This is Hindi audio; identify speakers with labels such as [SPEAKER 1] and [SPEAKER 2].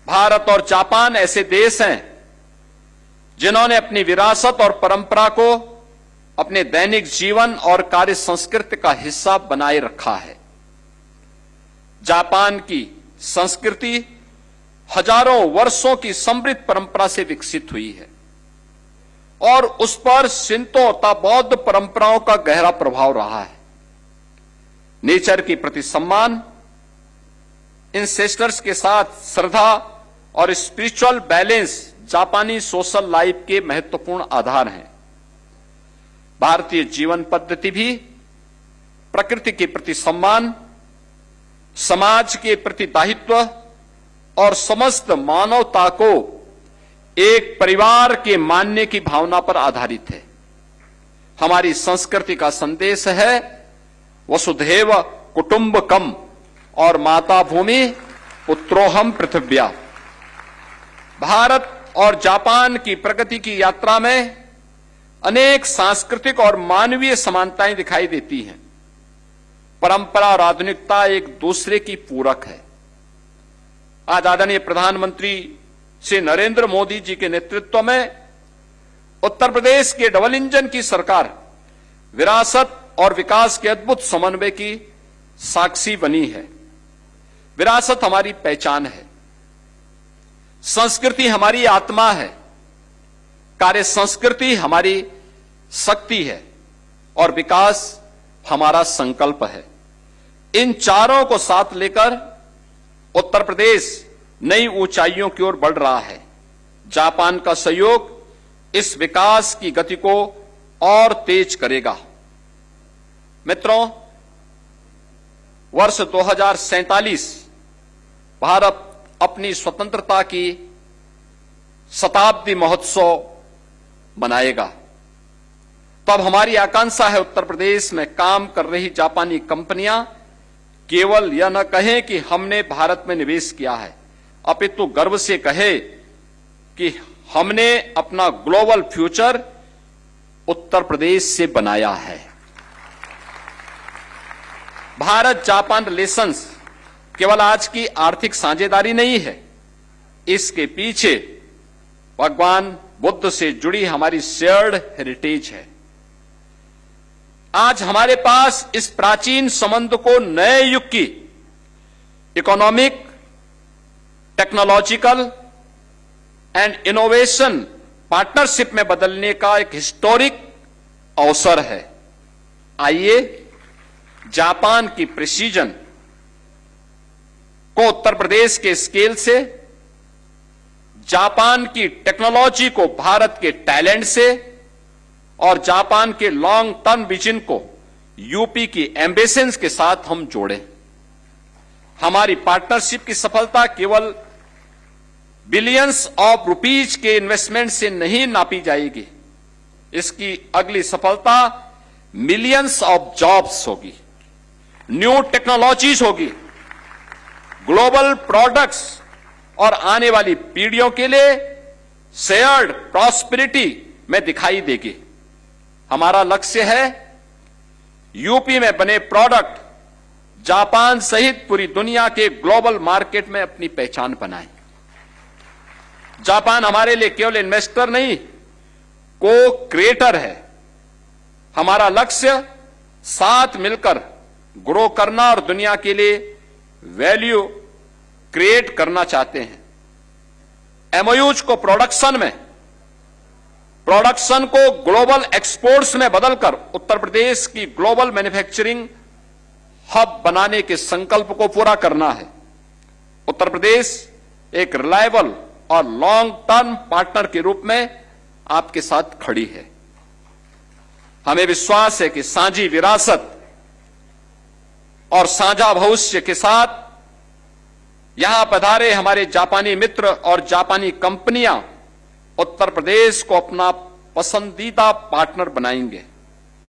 [SPEAKER 1] भारत और जापान ऐसे देश हैं जिन्होंने अपनी विरासत और परंपरा को अपने दैनिक जीवन और कार्य संस्कृति का हिस्सा बनाए रखा है। जापान की संस्कृति हजारों वर्षों की समृद्ध परंपरा से विकसित हुई है और उस पर शिंतो तथा बौद्ध परंपराओं का गहरा प्रभाव रहा है। नेचर के प्रति सम्मान, इंसेस्टर्स के साथ श्रद्धा और स्पिरिचुअल बैलेंस जापानी सोशल लाइफ के महत्वपूर्ण आधार हैं। भारतीय जीवन पद्धति भी प्रकृति के प्रति सम्मान, समाज के प्रति दायित्व और समस्त मानवता को एक परिवार के मानने की भावना पर आधारित है। हमारी संस्कृति का संदेश है वसुधैव कुटुंबकम और माता भूमि पुत्रोहम पृथिव्या। भारत और जापान की प्रगति की यात्रा में अनेक सांस्कृतिक और मानवीय समानताएं दिखाई देती हैं। परंपरा और आधुनिकता एक दूसरे की पूरक है। आज आदरणीय प्रधानमंत्री श्री नरेंद्र मोदी जी के नेतृत्व में उत्तर प्रदेश के डबल इंजन की सरकार विरासत और विकास के अद्भुत समन्वय की साक्षी बनी है। विरासत हमारी पहचान है, संस्कृति हमारी आत्मा है, कार्य संस्कृति हमारी शक्ति है और विकास हमारा संकल्प है। इन चारों को साथ लेकर उत्तर प्रदेश नई ऊंचाइयों की ओर बढ़ रहा है। जापान का सहयोग इस विकास की गति को और तेज करेगा। मित्रों, वर्ष 2047 भारत अपनी स्वतंत्रता की शताब्दी महोत्सव मनाएगा। तब हमारी आकांक्षा है उत्तर प्रदेश में काम कर रही जापानी कंपनियां केवल यह न कहें कि हमने भारत में निवेश किया है, अपितु गर्व से कहे कि हमने अपना ग्लोबल फ्यूचर उत्तर प्रदेश से बनाया है। भारत जापान रिलेशंस केवल आज की आर्थिक साझेदारी नहीं है, इसके पीछे भगवान बुद्ध से जुड़ी हमारी शेयर्ड हेरिटेज है। आज हमारे पास इस प्राचीन संबंध को नए युग की economic, technological and innovation partnership में बदलने का एक हिस्टोरिक अवसर है। आइए जापान की प्रिसीजन को उत्तर प्रदेश के स्केल से, जापान की टेक्नोलॉजी को भारत के टैलेंट से और जापान के लॉन्ग टर्म विजन को यूपी की एम्बिशंस के साथ हम जोड़ें। हमारी पार्टनरशिप की सफलता केवल बिलियंस ऑफ रुपीज के इन्वेस्टमेंट से नहीं नापी जाएगी, इसकी अगली सफलता मिलियंस ऑफ जॉब्स होगी, न्यू टेक्नोलॉजीज होगी, ग्लोबल प्रोडक्ट्स और आने वाली पीढ़ियों के लिए शेयर्ड प्रॉस्पेरिटी में दिखाई देगी। हमारा लक्ष्य है यूपी में बने प्रोडक्ट जापान सहित पूरी दुनिया के ग्लोबल मार्केट में अपनी पहचान बनाए। जापान हमारे लिए केवल इन्वेस्टर नहीं, को क्रिएटर है। हमारा लक्ष्य साथ मिलकर ग्रो करना और दुनिया के लिए वैल्यू क्रिएट करना चाहते हैं। एमओयूज को प्रोडक्शन को ग्लोबल एक्सपोर्ट्स में बदलकर उत्तर प्रदेश की ग्लोबल मैन्युफैक्चरिंग हब बनाने के संकल्प को पूरा करना है। उत्तर प्रदेश एक रिलायबल और लॉन्ग टर्म पार्टनर के रूप में आपके साथ खड़ी है। हमें विश्वास है कि साझी विरासत और साझा भविष्य के साथ यहां पधारे हमारे जापानी मित्र और जापानी कंपनियां उत्तर प्रदेश को अपना पसंदीदा पार्टनर बनाएंगे।